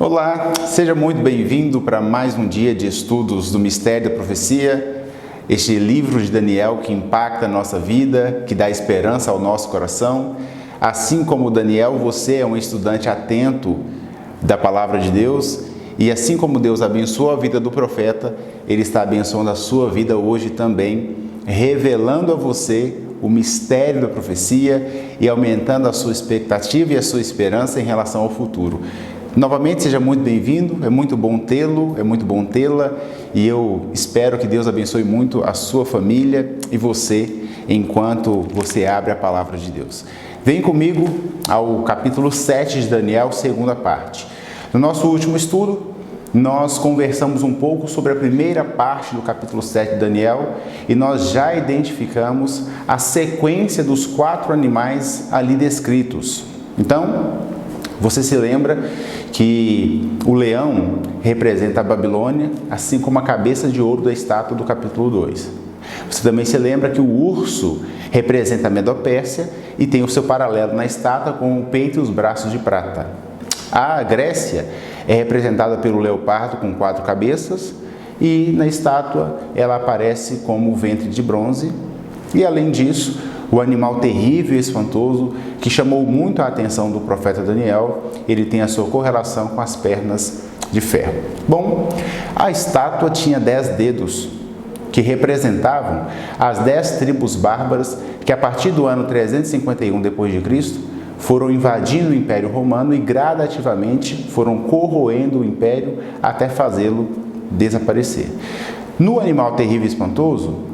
Olá, seja muito bem-vindo para mais um dia de estudos do Mistério da Profecia, este livro de Daniel que impacta a nossa vida, que dá esperança ao nosso coração. Assim como Daniel, você é um estudante atento da Palavra de Deus e assim como Deus abençoou a vida do profeta, Ele está abençoando a sua vida hoje também, revelando a você o mistério da profecia e aumentando a sua expectativa e a sua esperança em relação ao futuro. Novamente, seja muito bem-vindo, é muito bom tê-lo, é muito bom tê-la e eu espero que Deus abençoe muito a sua família e você enquanto você abre a Palavra de Deus. Vem comigo ao capítulo 7 de Daniel, segunda parte. No nosso último estudo, nós conversamos um pouco sobre a primeira parte do capítulo 7 de Daniel e nós já identificamos a sequência dos 4 animais ali descritos. Então, você se lembra que o leão representa a Babilônia, assim como a cabeça de ouro da estátua do capítulo 2. Você também se lembra que o urso representa a Medopérsia e tem o seu paralelo na estátua com o peito e os braços de prata. A Grécia é representada pelo leopardo com 4 cabeças e na estátua ela aparece como o ventre de bronze. E além disso, o animal terrível e espantoso que chamou muito a atenção do profeta Daniel, ele tem a sua correlação com as pernas de ferro. Bom, a estátua tinha 10 dedos, que representavam as 10 tribos bárbaras que a partir do ano 351 d.C. foram invadindo o Império Romano e gradativamente foram corroendo o Império até fazê-lo desaparecer. No animal terrível e espantoso,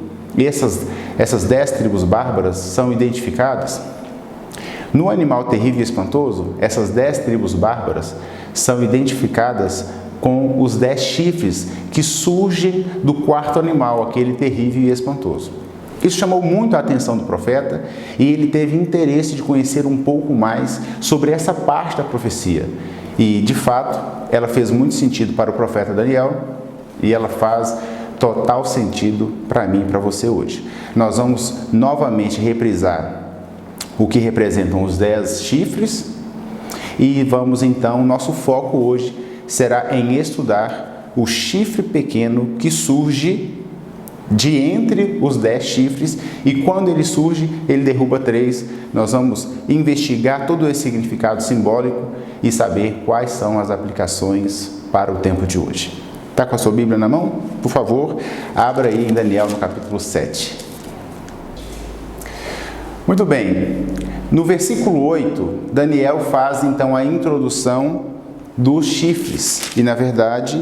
essas 10 tribos bárbaras são identificadas. No animal terrível e espantoso, essas 10 tribos bárbaras são identificadas com os 10 chifres que surgem do quarto animal, aquele terrível e espantoso. Isso chamou muito a atenção do profeta e ele teve interesse de conhecer um pouco mais sobre essa parte da profecia. E, de fato, ela fez muito sentido para o profeta Daniel e ela faz total sentido para mim e para você hoje. Nós vamos novamente reprisar o que representam os 10 chifres e vamos então, nosso foco hoje será em estudar o chifre pequeno que surge de entre os 10 chifres e quando ele surge, ele derruba 3. Nós vamos investigar todo esse significado simbólico e saber quais são as aplicações para o tempo de hoje. Está com a sua Bíblia na mão? Por favor, abra aí em Daniel no capítulo 7. Muito bem, no versículo 8, Daniel faz então a introdução dos chifres e, na verdade,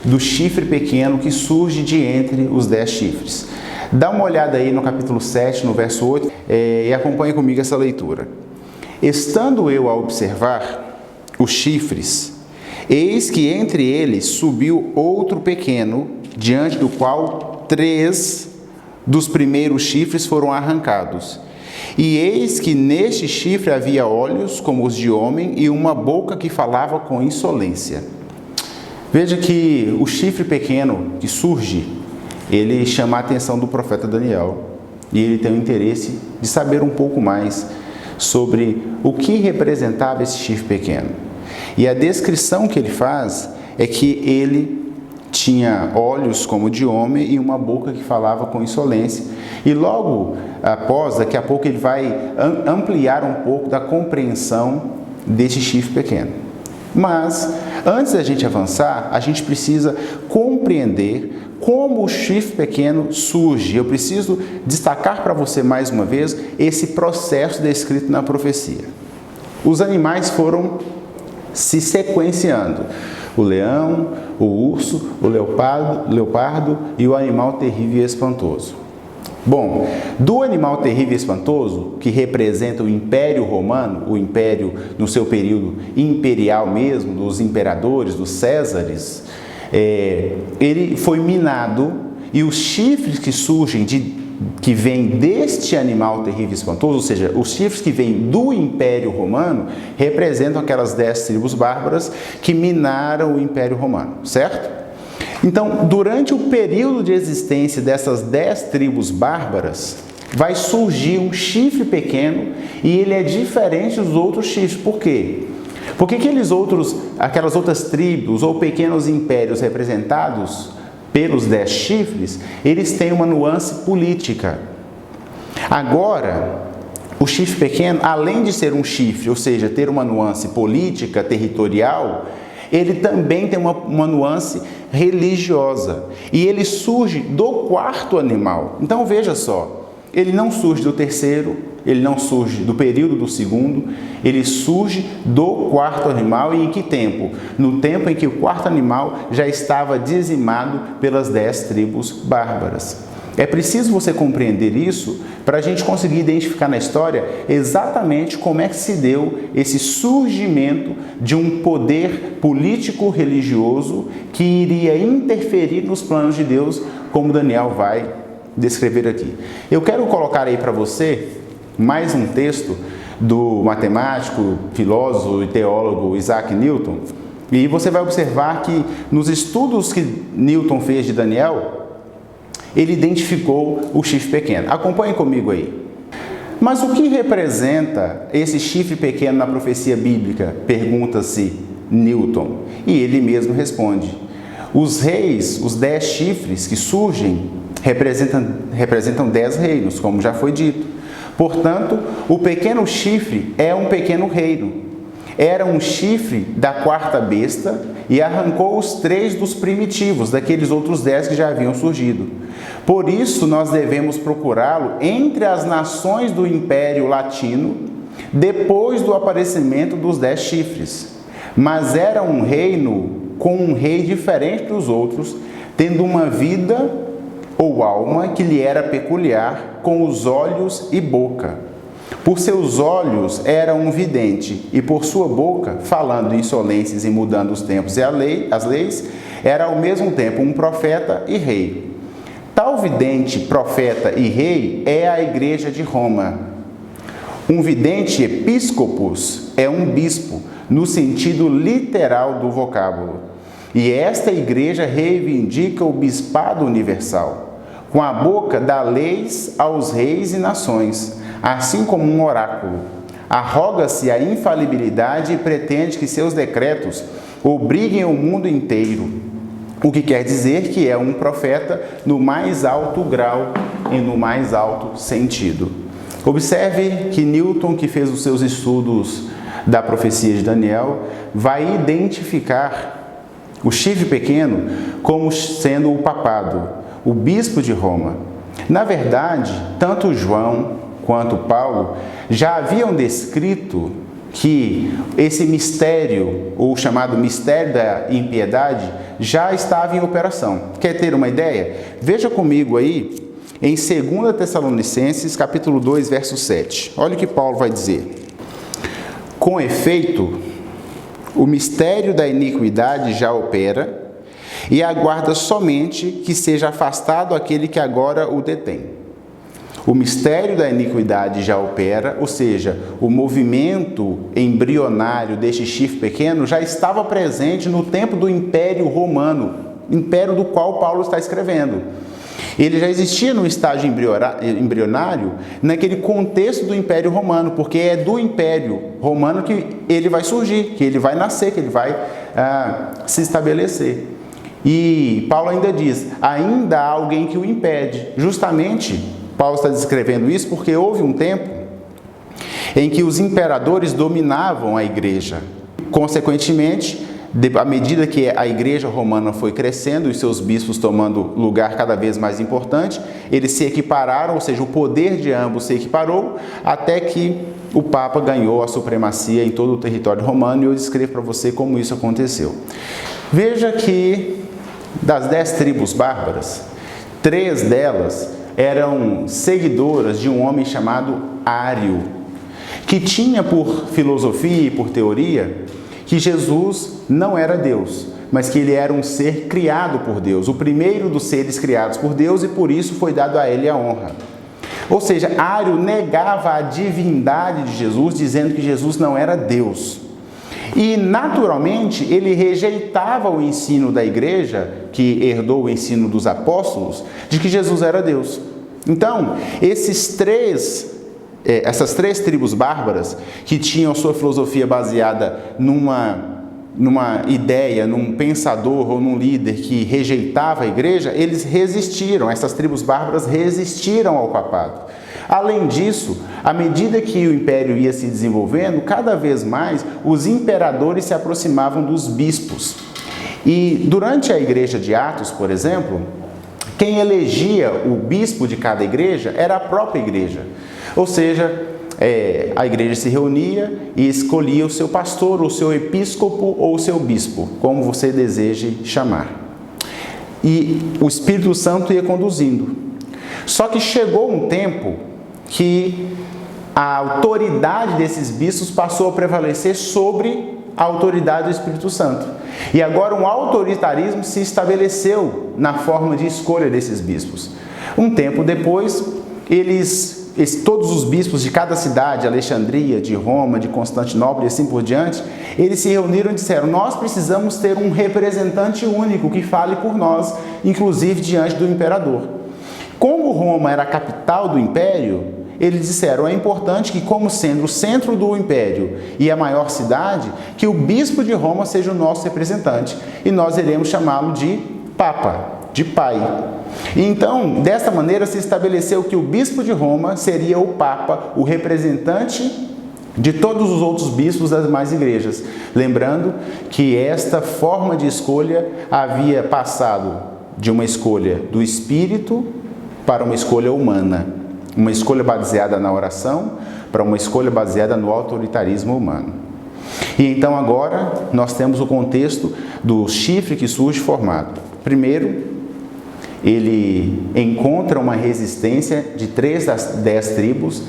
do chifre pequeno que surge de entre os 10 chifres. Dá uma olhada aí no capítulo 7, no verso 8, e acompanhe comigo essa leitura. Estando eu a observar os chifres, eis que entre eles subiu outro pequeno, diante do qual 3 dos primeiros chifres foram arrancados. E eis que neste chifre havia olhos como os de homem e uma boca que falava com insolência. Veja que o chifre pequeno que surge, ele chama a atenção do profeta Daniel. E ele tem o interesse de saber um pouco mais sobre o que representava esse chifre pequeno. E a descrição que ele faz é que ele tinha olhos como de homem e uma boca que falava com insolência. E logo após, daqui a pouco, ele vai ampliar um pouco da compreensão desse chifre pequeno. Mas, antes da gente avançar, a gente precisa compreender como o chifre pequeno surge. Eu preciso destacar para você mais uma vez esse processo descrito na profecia. Os animais foram se sequenciando. O leão, o urso, o leopardo e o animal terrível e espantoso. Bom, do animal terrível e espantoso, que representa o Império Romano, o Império no seu período imperial mesmo, dos imperadores, dos Césares, ele foi minado e os chifres que surgem, que vêm deste animal terrível e espantoso, ou seja, os chifres que vêm do Império Romano, representam aquelas 10 tribos bárbaras que minaram o Império Romano, certo? Então, durante o período de existência dessas 10 tribos bárbaras, vai surgir um chifre pequeno e ele é diferente dos outros chifres. Por quê? Por que aquelas outras tribos ou pequenos impérios representados pelos 10 chifres, eles têm uma nuance política? Agora, o chifre pequeno, além de ser um chifre, ou seja, ter uma nuance política, territorial, ele também tem uma nuance religiosa. E ele surge do quarto animal. Então veja só, ele não surge do terceiro, ele não surge do período do segundo, ele surge do quarto animal. E em que tempo? No tempo em que o quarto animal já estava dizimado pelas 10 tribos bárbaras. É preciso você compreender isso para a gente conseguir identificar na história exatamente como é que se deu esse surgimento de um poder político-religioso que iria interferir nos planos de Deus, como Daniel vai descrever aqui. Eu quero colocar aí para você mais um texto do matemático, filósofo e teólogo Isaac Newton, e você vai observar que nos estudos que Newton fez de Daniel, ele identificou o chifre pequeno. Acompanhe comigo aí. Mas o que representa esse chifre pequeno na profecia bíblica? Pergunta-se Newton. E ele mesmo responde. Os reis, os 10 chifres que surgem, representam 10 reinos, como já foi dito. Portanto, o pequeno chifre é um pequeno reino. Era um chifre da quarta besta e arrancou os 3 dos primitivos, daqueles outros 10 que já haviam surgido. Por isso, nós devemos procurá-lo entre as nações do Império Latino, depois do aparecimento dos 10 chifres. Mas era um reino com um rei diferente dos outros, tendo uma vida ou alma que lhe era peculiar, com os olhos e boca. Por seus olhos era um vidente, e por sua boca, falando insolências e mudando os tempos e as leis, era ao mesmo tempo um profeta e rei. Tal vidente, profeta e rei é a Igreja de Roma. Um vidente episcopos é um bispo, no sentido literal do vocábulo. E esta igreja reivindica o bispado universal. Com a boca dá leis aos reis e nações, assim como um oráculo. Arroga-se a infalibilidade e pretende que seus decretos obriguem o mundo inteiro, o que quer dizer que é um profeta no mais alto grau e no mais alto sentido. Observe que Newton, que fez os seus estudos da profecia de Daniel, vai identificar o chifre pequeno como sendo o papado, o bispo de Roma. Na verdade, tanto João quanto Paulo já haviam descrito que esse mistério, ou chamado mistério da impiedade, já estava em operação. Quer ter uma ideia? Veja comigo aí em 2 Tessalonicenses, capítulo 2, verso 7. Olha o que Paulo vai dizer. Com efeito, o mistério da iniquidade já opera e aguarda somente que seja afastado aquele que agora o detém. O mistério da iniquidade já opera, ou seja, o movimento embrionário deste chifre pequeno já estava presente no tempo do Império Romano, império do qual Paulo está escrevendo. Ele já existia no estágio embrionário, naquele contexto do Império Romano, porque é do Império Romano que ele vai surgir, que ele vai nascer, que ele vai se estabelecer. E Paulo ainda diz, ainda há alguém que o impede. Justamente, Paulo está descrevendo isso porque houve um tempo em que os imperadores dominavam a igreja. Consequentemente, à medida que a igreja romana foi crescendo e seus bispos tomando lugar cada vez mais importante, eles se equipararam, ou seja, o poder de ambos se equiparou, até que o Papa ganhou a supremacia em todo o território romano, e eu descrevo para você como isso aconteceu. Veja que das 10 tribos bárbaras, 3 delas eram seguidoras de um homem chamado Ário, que tinha por filosofia e por teoria que Jesus não era Deus, mas que ele era um ser criado por Deus, o primeiro dos seres criados por Deus, e por isso foi dado a ele a honra. Ou seja, Ário negava a divindade de Jesus, dizendo que Jesus não era Deus. E, naturalmente, ele rejeitava o ensino da igreja, que herdou o ensino dos apóstolos, de que Jesus era Deus. Então, esses 3 essas 3 tribos bárbaras, que tinham sua filosofia baseada numa ideia, num pensador ou num líder que rejeitava a igreja, eles resistiram, essas tribos bárbaras resistiram ao papado. Além disso, à medida que o império ia se desenvolvendo, cada vez mais os imperadores se aproximavam dos bispos. E durante a igreja de Atos, por exemplo, quem elegia o bispo de cada igreja era a própria igreja. Ou seja, a igreja se reunia e escolhia o seu pastor, o seu episcopo ou o seu bispo, como você deseje chamar. E o Espírito Santo ia conduzindo. Só que chegou um tempo que a autoridade desses bispos passou a prevalecer sobre a autoridade do Espírito Santo. E agora um autoritarismo se estabeleceu na forma de escolha desses bispos. Um tempo depois, todos os bispos de cada cidade, Alexandria, de Roma, de Constantinopla e assim por diante, eles se reuniram e disseram: nós precisamos ter um representante único que fale por nós, inclusive diante do imperador. Como Roma era a capital do império, eles disseram: é importante que, como sendo o centro do império e a maior cidade, que o bispo de Roma seja o nosso representante, e nós iremos chamá-lo de Papa, de pai. E então, dessa maneira, se estabeleceu que o bispo de Roma seria o Papa, o representante de todos os outros bispos das demais igrejas. Lembrando que esta forma de escolha havia passado de uma escolha do Espírito para uma escolha humana. Uma escolha baseada na oração para uma escolha baseada no autoritarismo humano. E então agora nós temos o contexto do chifre que surge formado. Primeiro, ele encontra uma resistência de 3 das 10 tribos,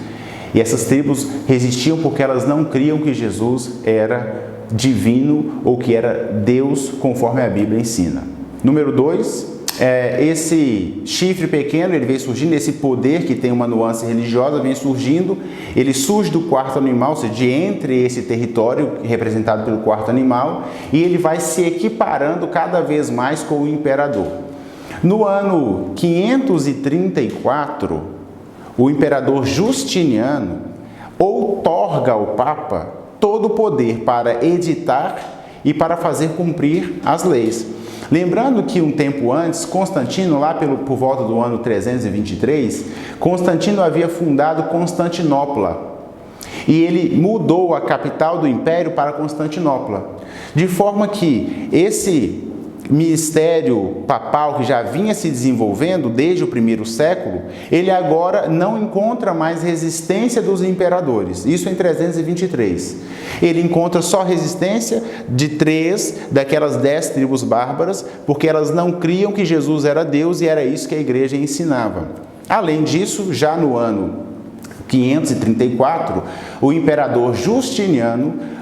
e essas tribos resistiam porque elas não criam que Jesus era divino ou que era Deus, conforme a Bíblia ensina. Número 2, esse chifre pequeno, ele vem surgindo, esse poder que tem uma nuance religiosa vem surgindo, ele surge do quarto animal, ou seja, de entre esse território representado pelo quarto animal, e ele vai se equiparando cada vez mais com o imperador. No ano 534, o imperador Justiniano outorga ao Papa todo o poder para editar e para fazer cumprir as leis. Lembrando que um tempo antes, Constantino, lá por volta do ano 323, Constantino havia fundado Constantinopla. E ele mudou a capital do império para Constantinopla. De forma que esse ministério papal que já vinha se desenvolvendo desde o primeiro século, ele agora não encontra mais resistência dos imperadores. Isso em 323. Ele encontra só resistência de 3 daquelas 10 tribos bárbaras, porque elas não criam que Jesus era Deus e era isso que a igreja ensinava. Além disso, já no ano 534, o imperador Justiniano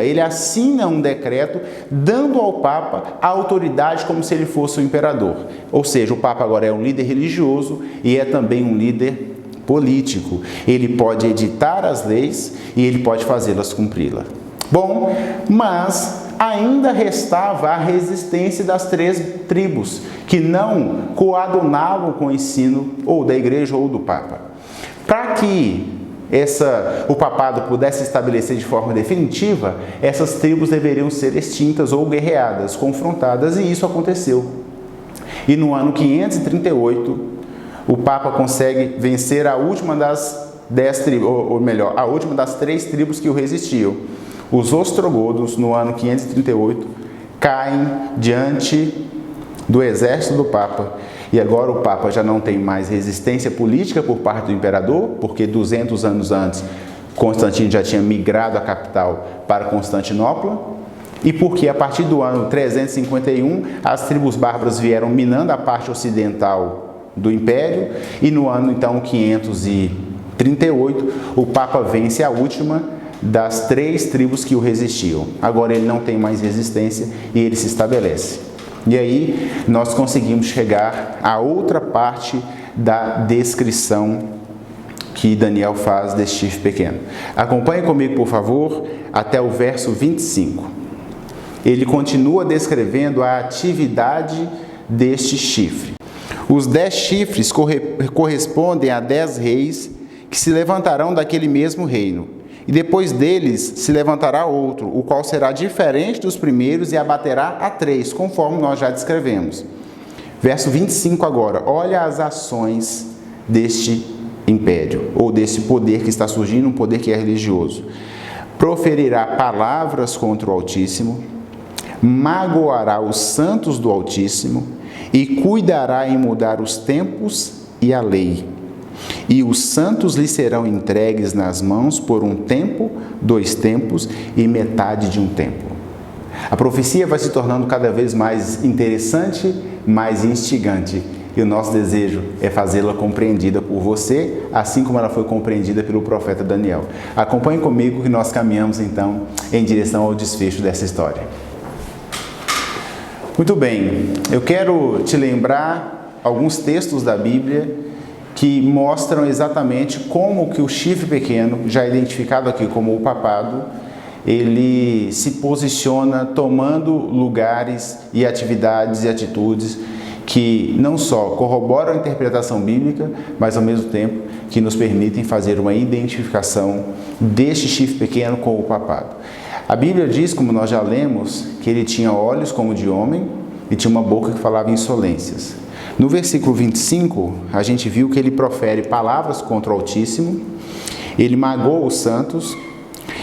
ele assina um decreto dando ao Papa a autoridade como se ele fosse o imperador. Ou seja, o Papa agora é um líder religioso e é também um líder político. Ele pode editar as leis e ele pode fazê-las cumpri-las. Bom, mas ainda restava a resistência das 3 tribos, que não coadunavam com o ensino ou da igreja ou do Papa. Para que o papado pudesse se estabelecer de forma definitiva, essas tribos deveriam ser extintas ou guerreadas, confrontadas, e isso aconteceu. E no ano 538, o Papa consegue vencer a última das 10 tribos, ou melhor, a última das 3 tribos que o resistiam. Os ostrogodos, no ano 538, caem diante do exército do Papa. E agora o Papa já não tem mais resistência política por parte do imperador, porque 200 anos antes Constantino já tinha migrado a capital para Constantinopla, e porque a partir do ano 351 as tribos bárbaras vieram minando a parte ocidental do império, e no ano então 538 o Papa vence a última das 3 tribos que o resistiam. Agora ele não tem mais resistência e ele se estabelece. E aí nós conseguimos chegar a outra parte da descrição que Daniel faz desse chifre pequeno. Acompanhe comigo, por favor, até o verso 25. Ele continua descrevendo a atividade deste chifre. Os 10 chifres correspondem a 10 reis que se levantarão daquele mesmo reino. E depois deles se levantará outro, o qual será diferente dos primeiros e abaterá a 3, conforme nós já descrevemos. Verso 25 agora. Olha as ações deste império, ou desse poder que está surgindo, um poder que é religioso. Proferirá palavras contra o Altíssimo, magoará os santos do Altíssimo e cuidará em mudar os tempos e a lei. E os santos lhe serão entregues nas mãos por um tempo, 2 tempos e metade de um tempo. A profecia vai se tornando cada vez mais interessante, mais instigante. E o nosso desejo é fazê-la compreendida por você, assim como ela foi compreendida pelo profeta Daniel. Acompanhe comigo que nós caminhamos então em direção ao desfecho dessa história. Muito bem, eu quero te lembrar alguns textos da Bíblia que mostram exatamente como que o chifre pequeno, já identificado aqui como o papado, ele se posiciona tomando lugares e atividades e atitudes que não só corroboram a interpretação bíblica, mas ao mesmo tempo que nos permitem fazer uma identificação deste chifre pequeno com o papado. A Bíblia diz, como nós já lemos, que ele tinha olhos como de homem e tinha uma boca que falava insolências. No versículo 25, a gente viu que ele profere palavras contra o Altíssimo, ele magoa os santos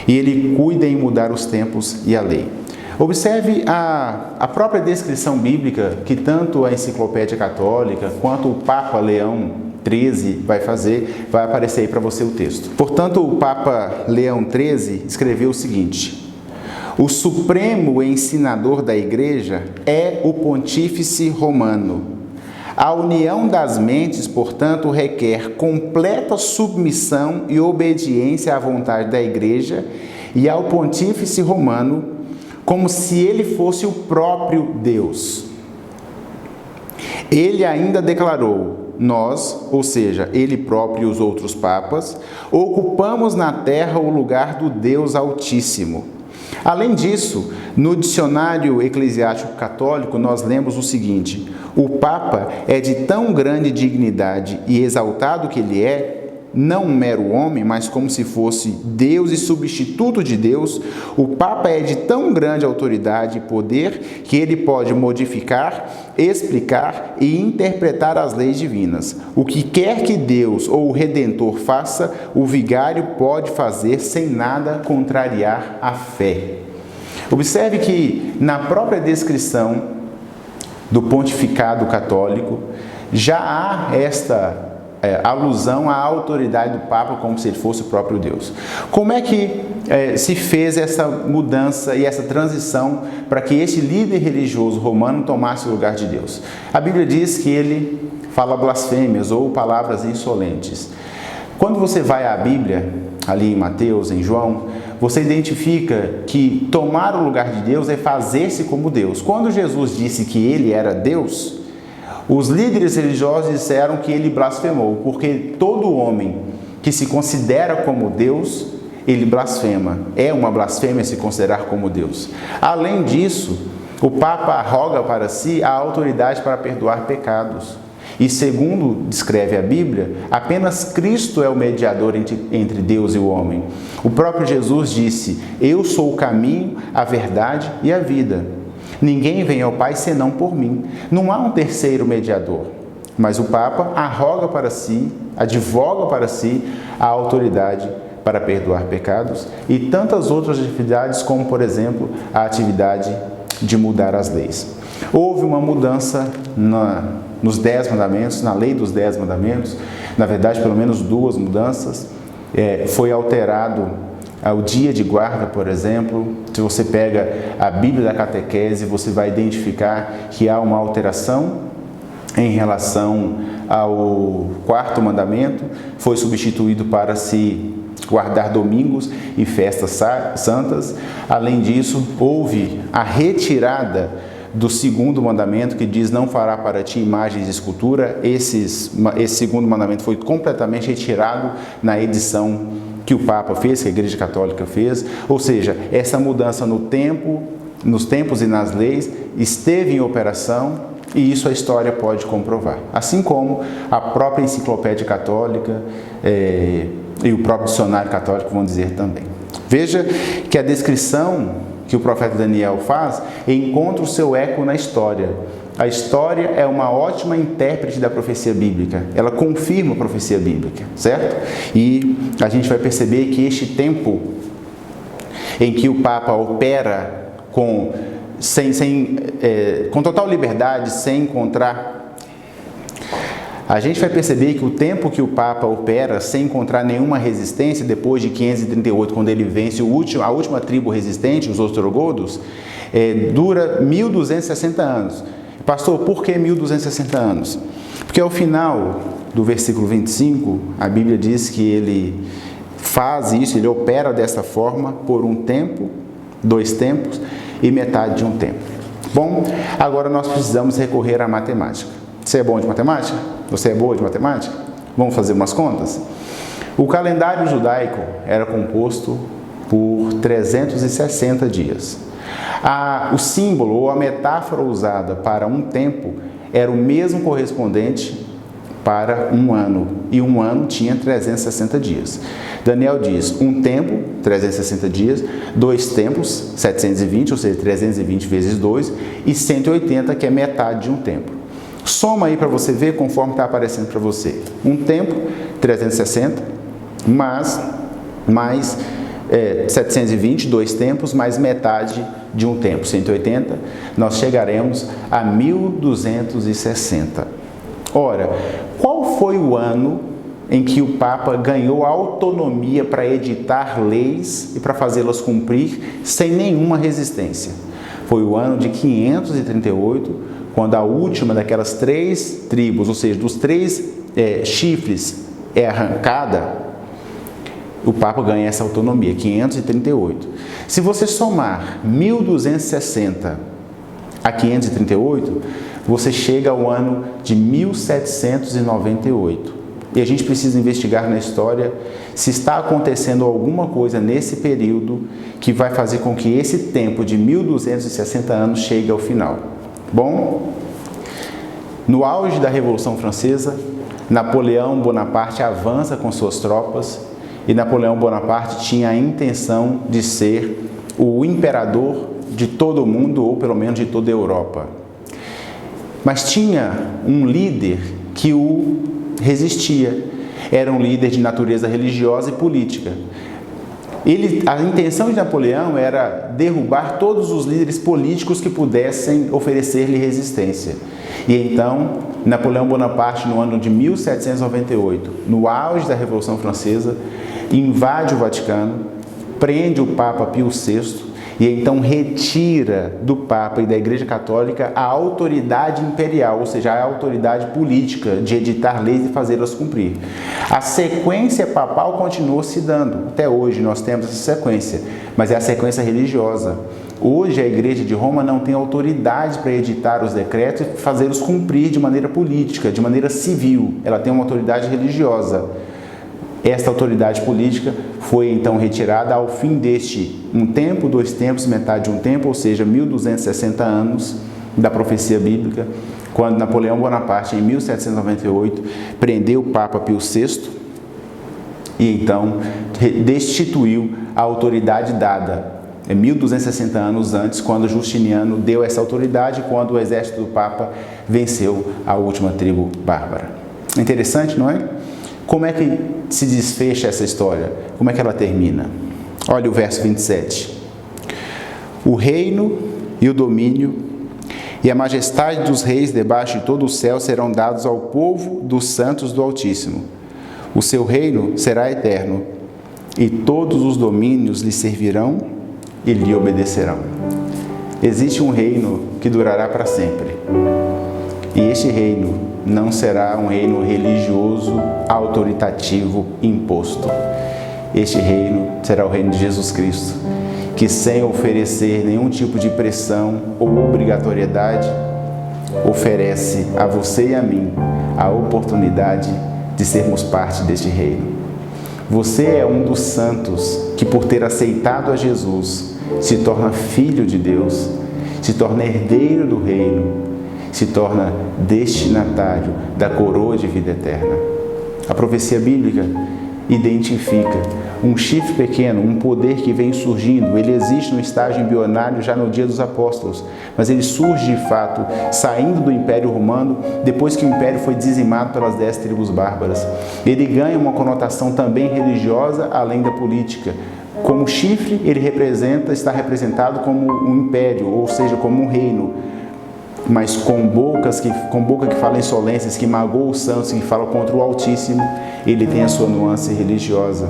e ele cuida em mudar os tempos e a lei. Observe a própria descrição bíblica que tanto a Enciclopédia Católica quanto o Papa Leão XIII vai fazer, vai aparecer aí para você o texto. Portanto, o Papa Leão XIII escreveu o seguinte: o supremo ensinador da Igreja é o Pontífice Romano. A união das mentes, portanto, requer completa submissão e obediência à vontade da Igreja e ao Pontífice Romano, como se ele fosse o próprio Deus. Ele ainda declarou: nós, ou seja, ele próprio e os outros papas, ocupamos na terra o lugar do Deus Altíssimo. Além disso, no dicionário eclesiástico católico, nós lemos o seguinte: o Papa é de tão grande dignidade e exaltado que ele é, não um mero homem, mas como se fosse Deus e substituto de Deus. O Papa é de tão grande autoridade e poder que ele pode modificar, explicar e interpretar as leis divinas. O que quer que Deus ou o Redentor faça, o vigário pode fazer sem nada contrariar a fé. Observe que na própria descrição do pontificado católico já há esta alusão à autoridade do Papa como se ele fosse o próprio Deus. Como é que se fez essa mudança e essa transição para que este líder religioso romano tomasse o lugar de Deus? A Bíblia diz que ele fala blasfêmias ou palavras insolentes. Quando você vai à Bíblia, ali em Mateus, em João, você identifica que tomar o lugar de Deus é fazer-se como Deus. Quando Jesus disse que ele era Deus, os líderes religiosos disseram que ele blasfemou, porque todo homem que se considera como Deus, ele blasfema. É uma blasfêmia se considerar como Deus. Além disso, o Papa arroga para si a autoridade para perdoar pecados. E segundo descreve a Bíblia, apenas Cristo é o mediador entre Deus e o homem. O próprio Jesus disse: eu sou o caminho, a verdade e a vida. Ninguém vem ao Pai senão por mim. Não há um terceiro mediador. Mas o Papa arroga para si, advoga para si a autoridade para perdoar pecados e tantas outras atividades, como, por exemplo, a atividade de mudar as leis. Houve uma mudança nos 10 mandamentos, na lei dos 10 mandamentos, na verdade, pelo menos 2 mudanças. Foi alterado o dia de guarda, por exemplo. Se você pega a Bíblia da Catequese, você vai identificar que há uma alteração em relação ao 4º mandamento. Foi substituído para se guardar domingos e festas santas. Além disso, houve a retirada do 2º mandamento, que diz: não fará para ti imagens de escultura. Esse 2º mandamento foi completamente retirado na edição que o Papa fez, que a Igreja Católica fez. Ou seja, essa mudança nos tempos e nas leis esteve em operação E isso a história pode comprovar. Assim como a própria enciclopédia católica e o próprio dicionário católico vão dizer também. Veja que a descrição que o profeta Daniel faz encontra o seu eco na história. A história é uma ótima intérprete da profecia bíblica. Ela confirma a profecia bíblica, certo? E a gente vai perceber que este tempo em que o Papa opera com total liberdade, sem encontrar... A gente vai perceber que o tempo que o Papa opera sem encontrar nenhuma resistência, depois de 538, quando ele vence a última tribo resistente, os ostrogodos, dura 1260 anos. Pastor, por que 1260 anos? Porque ao final do versículo 25, a Bíblia diz que ele faz isso, ele opera dessa forma por um tempo, 2 tempos e metade de um tempo. Bom, agora nós precisamos recorrer à matemática. Você é bom de matemática? Você é boa de matemática? Vamos fazer umas contas? O calendário judaico era composto por 360 dias. O símbolo ou a metáfora usada para um tempo era o mesmo correspondente para um ano. E um ano tinha 360 dias. Daniel diz um tempo, 360 dias, 2 tempos, 720, ou seja, 320 vezes 2, e 180, que é metade de um tempo. Soma aí para você ver conforme está aparecendo para você. Um tempo, 360, mais 720, 2 tempos, mais metade de um tempo, 180, nós chegaremos a 1260. Ora, qual foi o ano em que o Papa ganhou autonomia para editar leis e para fazê-las cumprir sem nenhuma resistência? Foi o ano de 538, quando a última daquelas 3 tribos, ou seja, dos 3 chifres é arrancada, o Papa ganha essa autonomia, 538. Se você somar 1260 a 538, você chega ao ano de 1798. E a gente precisa investigar na história se está acontecendo alguma coisa nesse período que vai fazer com que esse tempo de 1260 anos chegue ao final. Bom, no auge da Revolução Francesa, Napoleão Bonaparte avança com suas tropas e Napoleão Bonaparte tinha a intenção de ser o imperador de todo o mundo, ou pelo menos de toda a Europa. Mas tinha um líder que o resistia. Era um líder de natureza religiosa e política. A intenção de Napoleão era derrubar todos os líderes políticos que pudessem oferecer-lhe resistência. E então, Napoleão Bonaparte, no ano de 1798, no auge da Revolução Francesa, invade o Vaticano, prende o Papa Pio VI e então retira do Papa e da Igreja Católica a autoridade imperial, ou seja, a autoridade política de editar leis e fazê-las cumprir. A sequência papal continuou se dando. Até hoje nós temos essa sequência, mas é a sequência religiosa. Hoje a Igreja de Roma não tem autoridade para editar os decretos e fazê-los cumprir de maneira política, de maneira civil. Ela tem uma autoridade religiosa. Esta autoridade política foi então retirada ao fim deste um tempo, 2 tempos, metade de um tempo, ou seja, 1260 anos da profecia bíblica, quando Napoleão Bonaparte, em 1798, prendeu o Papa Pio VI e então destituiu a autoridade dada 1260 anos antes, quando Justiniano deu essa autoridade, quando o exército do Papa venceu a última tribo bárbara. Interessante, não é? Como é que se desfecha essa história? Como é que ela termina? Olha o verso 27. O reino e o domínio e a majestade dos reis debaixo de todo o céu serão dados ao povo dos santos do Altíssimo. O seu reino será eterno, e todos os domínios lhe servirão e lhe obedecerão. Existe um reino que durará para sempre. E este reino não será um reino religioso, autoritativo, imposto. Este reino será o reino de Jesus Cristo, que sem oferecer nenhum tipo de pressão ou obrigatoriedade, oferece a você e a mim a oportunidade de sermos parte deste reino. Você é um dos santos que, por ter aceitado a Jesus, se torna filho de Deus, se torna herdeiro do reino, se torna destinatário da coroa de vida eterna. A profecia bíblica identifica um chifre pequeno, um poder que vem surgindo. Ele existe no estágio embrionário já no dia dos apóstolos, mas ele surge de fato saindo do Império Romano, depois que o Império foi dizimado pelas 10 tribos bárbaras. Ele ganha uma conotação também religiosa, além da política. Como chifre, ele está representado como um império, ou seja, como um reino, mas com boca que fala insolências, que magoa os santos, que fala contra o Altíssimo, ele tem a sua nuance religiosa.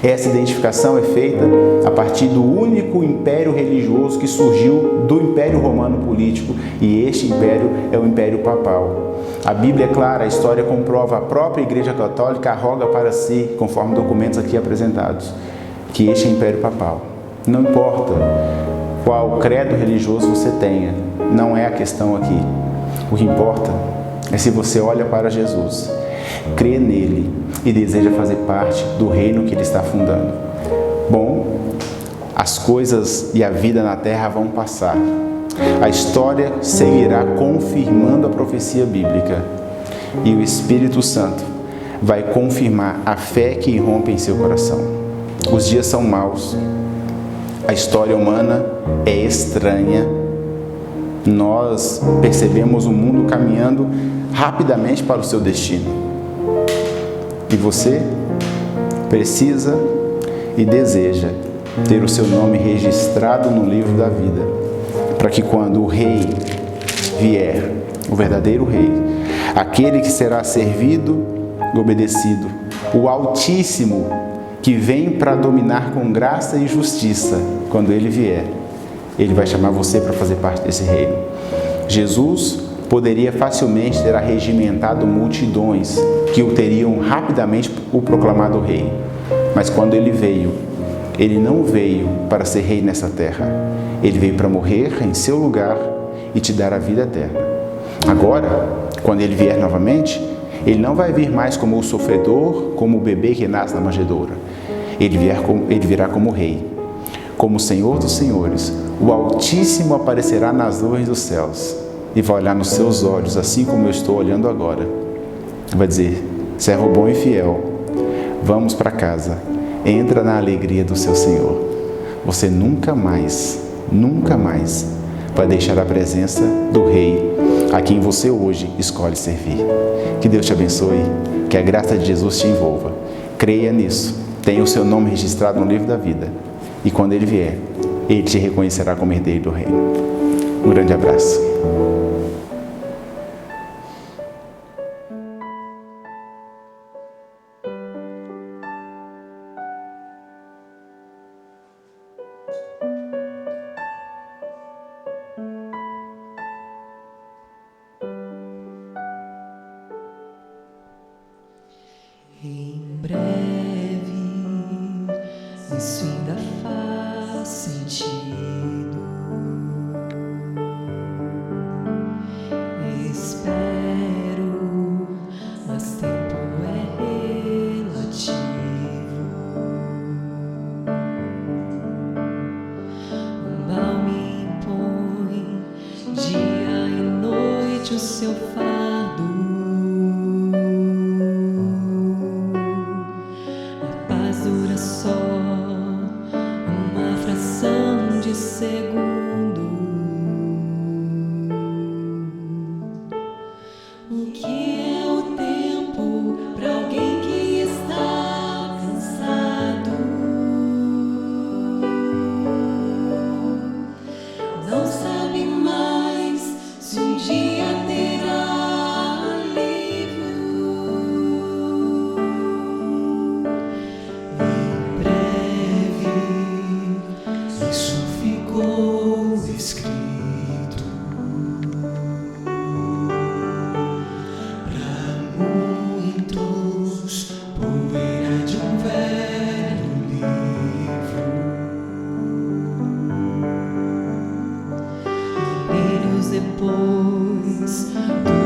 Essa identificação é feita a partir do único império religioso que surgiu do Império Romano político, e este império é o Império Papal. A Bíblia é clara, a história comprova, a própria Igreja Católica arroga para si, conforme documentos aqui apresentados, que este é o Império Papal. Não importa qual credo religioso você tenha, não é a questão aqui. O que importa é se você olha para Jesus, crê nele e deseja fazer parte do reino que ele está fundando. Bom, as coisas e a vida na terra vão passar. A história seguirá confirmando a profecia bíblica e o Espírito Santo vai confirmar a fé que irrompe em seu coração. Os dias são maus, a história humana é estranha. Nós percebemos o mundo caminhando rapidamente para o seu destino. E você precisa e deseja ter o seu nome registrado no livro da vida, para que quando o rei vier, o verdadeiro rei, aquele que será servido e obedecido, o Altíssimo, que vem para dominar com graça e justiça, quando ele vier, ele vai chamar você para fazer parte desse reino. Jesus poderia facilmente ter arregimentado multidões que o teriam rapidamente o proclamado rei. Mas quando ele veio, ele não veio para ser rei nessa terra. Ele veio para morrer em seu lugar e te dar a vida eterna. Agora, quando ele vier novamente, ele não vai vir mais como o sofredor, como o bebê que nasce na manjedoura. Ele virá como rei, como Senhor dos senhores. O Altíssimo aparecerá nas nuvens dos céus e vai olhar nos seus olhos, assim como eu estou olhando agora. Vai dizer: servo bom e fiel, vamos para casa, entra na alegria do seu Senhor. Você nunca mais vai deixar a presença do Rei, a quem você hoje escolhe servir. Que Deus te abençoe, que a graça de Jesus te envolva. Creia nisso, tenha o seu nome registrado no livro da vida, e quando ele vier, ele te reconhecerá como herdeiro do reino. Um grande abraço. Em breve, isso ainda faz sentido. Espero, mas tempo é relativo. O mal me impõe dia e noite o seu fardo. Dura só uma fração de segundo. O que é o tempo para alguém que está cansado? Não sabe mais se um dia terá alívio. Isso ficou escrito pra muitos, poeira de um velho livro. Milênios depois do